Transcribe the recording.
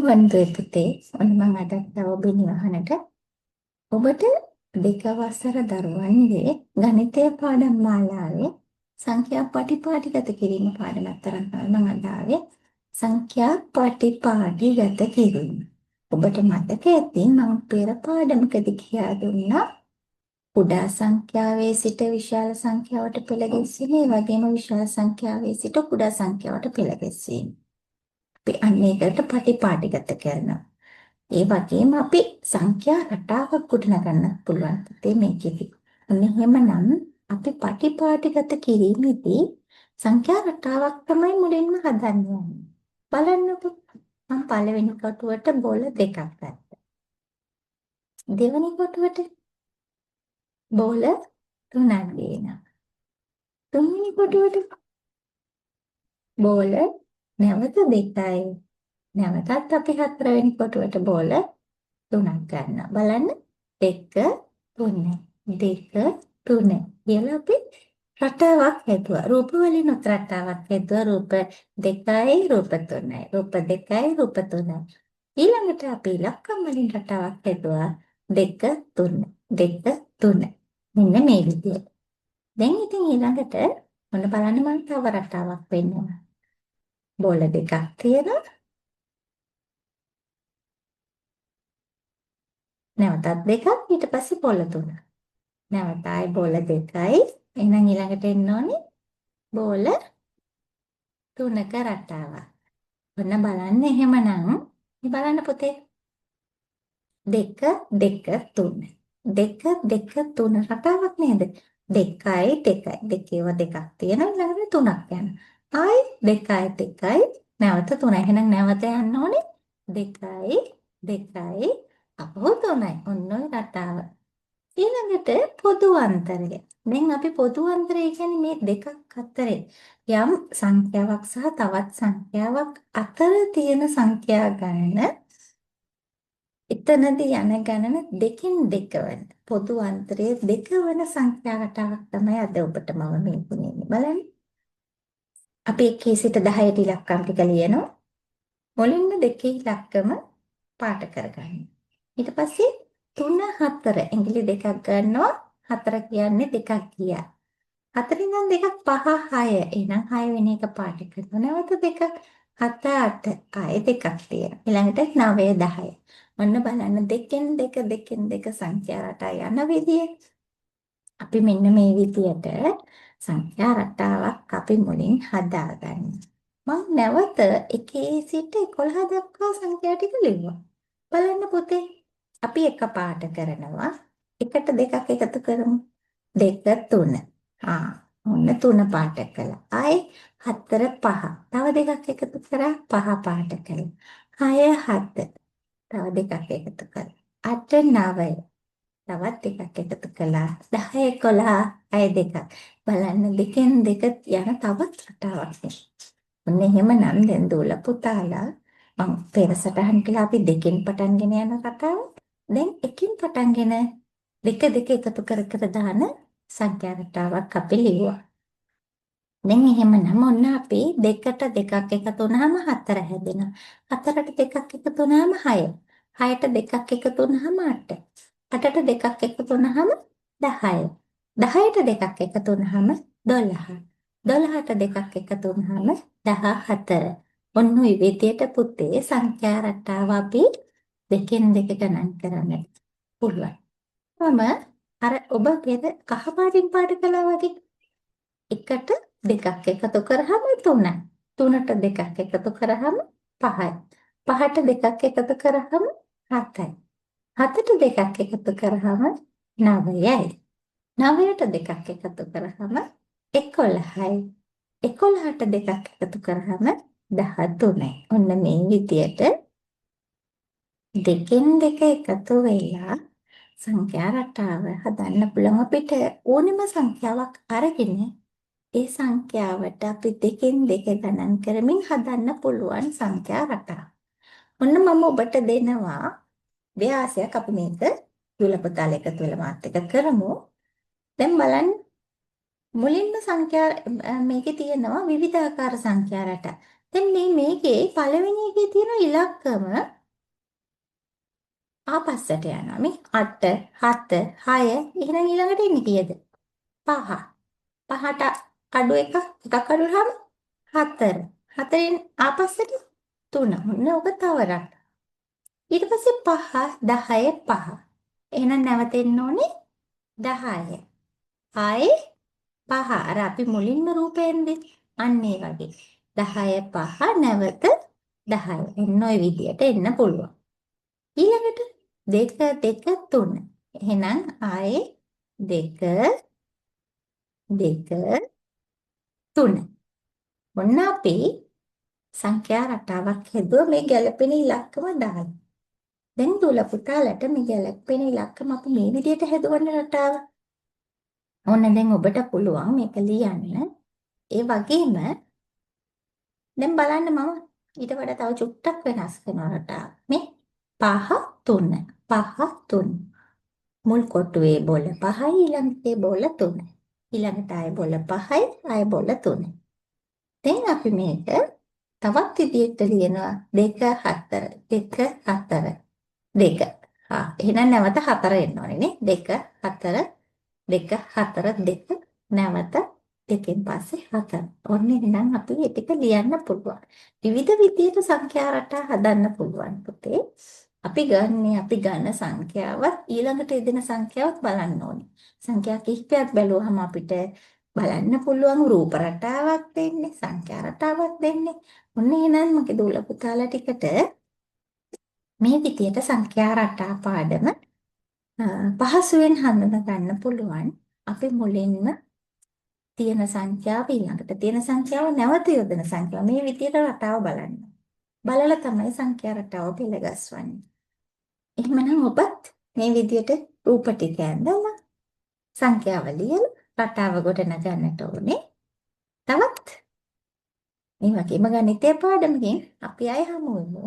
වන්දුවේ පුතේ ඔන්න මම අදත් ඔබෙන් අහන්නට ඔබට දෙක වසර දරුවන්ගේ ගණිතය පාඩම් මාලාවේ සංඛ්‍යා පටිපාටිගත කිරීම පාඩමක් තරම් තමයි මම අද ආවේ සංඛ්‍යා පටිපාටිගත කිරීම. ඔබට මතක ඇති මම පෙර පාඩමකදී කියා දුන්නා කුඩා සංඛ්‍යාවේ සිට විශාල සංඛ්‍යාවට පෙළ ගැස්වීම, ඒ වගේම විශාල සංඛ්‍යාවේ සිට කුඩා සංඛ්‍යාවට පෙළ ගැස්වීම. අපි අන්න ඒකට පටිපාටිගත කරනවා. ඒ වගේම අපි සංඛ්‍යා රටාවක් ගොඩනගන්න පුළුවන් පුතේ මේකෙදි. අන්න එහෙමනම් අපි පටිපාටිගත කිරීමේදී සංඛ්‍යා රටාවක් තමයි මුලින්ම හදන්න ඕනේ. බලන්නකෝ මම පළවෙනි කොටුවට බෝල දෙකක් ගත්තා. දෙවෙනි කොටුවට බෝල තුනක් ගේනවා. තුන්වෙනි කොටුවට බෝල නැවත දෙකයි. නැවතත් අපි හතරවෙනි කොටුවට බෝල තුනක් ගන්නවා. බලන්න 2 3 2 3 කියලා අපි රටාවක් හැදුවා. රූප වලින් රටාවක් හැදුවා. රූප 2යි රූප 3යි. රූප 2යි රූප 3යි. ඊළඟට අපි ඉලක්කම් වලින් රටාවක් හැදුවා. 2 3 2 3. මෙන්න මේ විදිහට. දැන් ඉතින් ඊළඟට මොන බලන්න මම තව රටාවක් වෙන්නවා. බෝල දෙකක් තියෙනවා. නැවතත් දෙකක් ඊට පස්සේ බෝල තුනක්. නැවත ආයි බෝල දෙකයි. එහෙනම් ඊළඟට එන්න ඕනේ බෝල තුනක රටාවක්. ඔන්න බලන්න එහෙමනම් මේ බලන්න පුතේ 2 2 3 2 2 3 රටාවක් නේද? 2යි 2යි දෙකේව දෙකක් තියෙනවා ඊළඟට තුනක් යනවා. ආයි 2යි 2යි නැවත 3යි. එහෙනම් නැවත යන්න ඕනේ 2යි 2යි අපහු 3යි. ඔන්න ඔය රටාව. ඊළඟට පොදු අන්තරය. දැන් අපි පොදු අන්තරය කියන්නේ මේ දෙකක් අතරේ යම් සංඛ්‍යාවක් සහ තවත් සංඛ්‍යාවක් අතර තියෙන සංඛ්‍යා ගණන එතනදී යන ගණන දෙකින් දෙක වෙන පොදු අන්තරයේ දෙක වෙන සංඛ්‍යා රටාවක් තමයි අද ඔබට මම මේ පුනේ බලන්න. අපි 1 සිට 10ට ඉලක්කම් ටික ලියනවා. මුලින්ම දෙකේ ඉලක්කම පාට කරගන්න. ඊට පස්සේ 3 4 ඇඟිලි දෙකක් ගන්නවා. 4 කියන්නේ දෙකක් ගියා. 4 ඉඳන් දෙකක් 5 6. එහෙනම් 6 වෙන එක පාට කරනවා. නැවත දෙකක් 7 8. ආයේ දෙකක් තියෙනවා. ඊළඟට 9 10. ඔන්න බලන්න දෙකෙන් දෙක සංඛ්‍යා රටා යන විදිය. අපි මෙන්න මේ විදියට සංඛ්‍යා රටාවක් අපි මුලින් හදාගන්න. මම නැවත 1 සිට 11 දක්වා සංඛ්‍යා ටික ලිව්වා. බලන්න පුතේ අපි එක පාට කරනවා. එකට දෙකක් එකතු කරමු. 2 3. ඔන්න 3 පාට කළා. ආයේ 4 5. තව දෙකක් එකතු කරා 5 පාට කළා. 6 7. තව දෙකක් එකතු කළා. 8 9. තවත් දෙකක් එකතු කළා. 10 11. අය දෙකක්. බලන්න දෙකෙන් දෙක යන තවත් රටාවක් නේ. ඔන්න එහෙමනම් දැන් දූල පුතාලා මම පෙර සටහන් කළා අපි දෙකෙන් පටන්ගෙන යන රටාව. දැන් එකකින් පටන්ගෙන දෙක එකතු කර දාන සංඛ්‍යා රටාවක් අපි ලියුවා. දැන් එහෙමනම් ඔන්න අපි දෙකට දෙකක් එකතු වුනහම 4 හැදෙනවා. 4ට දෙකක් එකතු වුනහම 6. 6ට දෙකක් එකතු වුනහම 8. 8ට දෙකක් එකතු වුනහම 10. 10ට දෙකක් එකතු වුනහම 12. 12ට දෙකක් එකතු වුනහම 14. ඔන්න ඔය විදියට පුතේ සංඛ්‍යා රටාව අපි දෙකෙන් දෙක ගණන් කරන්න පුළුවන්. මම අර ඔබ පෙර කහපාටින් පාට කළා වගේ එකට දෙකක් එකතු කරාම 3යි. 3ට දෙකක් එකතු කරාම 5යි. 5ට දෙකක් එකතු කරාම 7යි. 7ට දෙකක් එකතු කරාම 9යි. 9ට දෙකක් එකතු කරාම 11යි. 11ට දෙකක් එකතු කරාම 13යි. ඔන්න මේ විදියට දෙකෙන් දෙක එකතු වෙලා සංඛ්‍යා රටාව හදන්න පුළුවන්. අපිට ඕනෙම සංඛ්‍යාවක් අරගෙන ඒ සංඛ්‍යාවට අපි දෙකෙන් දෙක ගණන් කරමින් හදන්න පුළුවන් සංඛ්‍යා රටාව. ඔන්න මම ඔබට දෙනවා ව්‍යාසයක්. අපි මේක දුලපතාල එකතු වෙලා මාත් එක කරමු. දැන් බලන්න මුලින්ම සංඛ්‍යා මේකේ තියෙනවා විවිධාකාර සංඛ්‍යා රටා. දැන් මේකේ පළවෙනි එකේ තියෙන ඉලක්කම ආපස්සට යනවා මේ 8 7 6 එහෙනම් ඊළඟට එන්නේ කීයද? 5. 5ට අඩු එකක් අඩු වුනහම 4. 4න් ආපස්සට 3. ඔන්න ඔබ තවරක්. ඊට පස්සේ 5 10 5. එහෙනම් නැවතෙන්න ඕනේ 10. ආයේ 5. අර අපි මුලින්ම රූපයෙන්ද අන්න ඒ වගේ. 10 5 නැවත 10. එන්න ඔය විදියට එන්න පුළුවන්. ඊළඟට 2 2 3. එහෙනම් ආයේ 2 2 3. ඔන්න අපි සංඛ්‍යා රටාවක් හැදුවා මේ ගැළපෙන ඉලක්කම දාලා. දැන් දුල පුතාලට මේ ගැළපෙන ඉලක්කම අපි මේ විදිහට හැදුවනේ රටාව. ඕන්න දැන් ඔබට පුළුවන් මේක ලියන්න. ඒ වගේම දැන් බලන්න මම ඊට වඩා තව චුට්ටක් වෙනස් කරන රටාව. මේ 5 3 5 3. මුල් කොටුවේ බොල 5යි ඊළඟට බොල 3යි. ඊළඟට ආය බොල 5යි ආය බොල 3යි. දැන් අපි මේක තවත් විදිහට ලියනවා 2 4 2 4 2. එහෙනම් නැවත 4 එන්න ඕනේ නේ. 2 4 2 4 2 නැවත දෙකෙන් පස්සේ 4. ඔන්න එහෙනම් අපි මේ ටික ලියන්න පුළුවන්. විවිධ විදිහට සංඛ්‍යා රටා හදන්න පුළුවන් පුතේ. අපි ගන්න සංඛ්‍යාවත් ඊළඟට එදෙන සංඛ්‍යාවත් බලන්න ඕනේ. සංඛ්‍යා කිහිපයක් බැලුවහම අපිට බලන්න පුළුවන් රූප රටාවක් දෙන්නේ, සංඛ්‍යා රටාවක් දෙන්නේ. ඔන්න එහෙනම් මගේ දූල පුතාලා ටිකට මේ විදිහට සංඛ්‍යා රටා පාඩම පහසුවෙන් හඳුනා ගන්න පුළුවන්. අපි මුලින්ම තියෙන සංඛ්‍යාව ඊළඟට තියෙන සංඛ්‍යාව නැවත යොදන සංඛ්‍යාව මේ විදිහට රටාව බලන්න. බලලා තමයි සංඛ්‍යා රටාව පෙළගස්වන්නේ. එහෙමනම් ඔබත් මේ විදිහට රූප ටික ඇඳලා සංඛ්‍යාව ලියලා රටාව ගොඩනගන්නට ඕනේ. තවත් මේ වගේම ගණිතය පාඩමකින් අපි ආයෙ හමු වෙමු.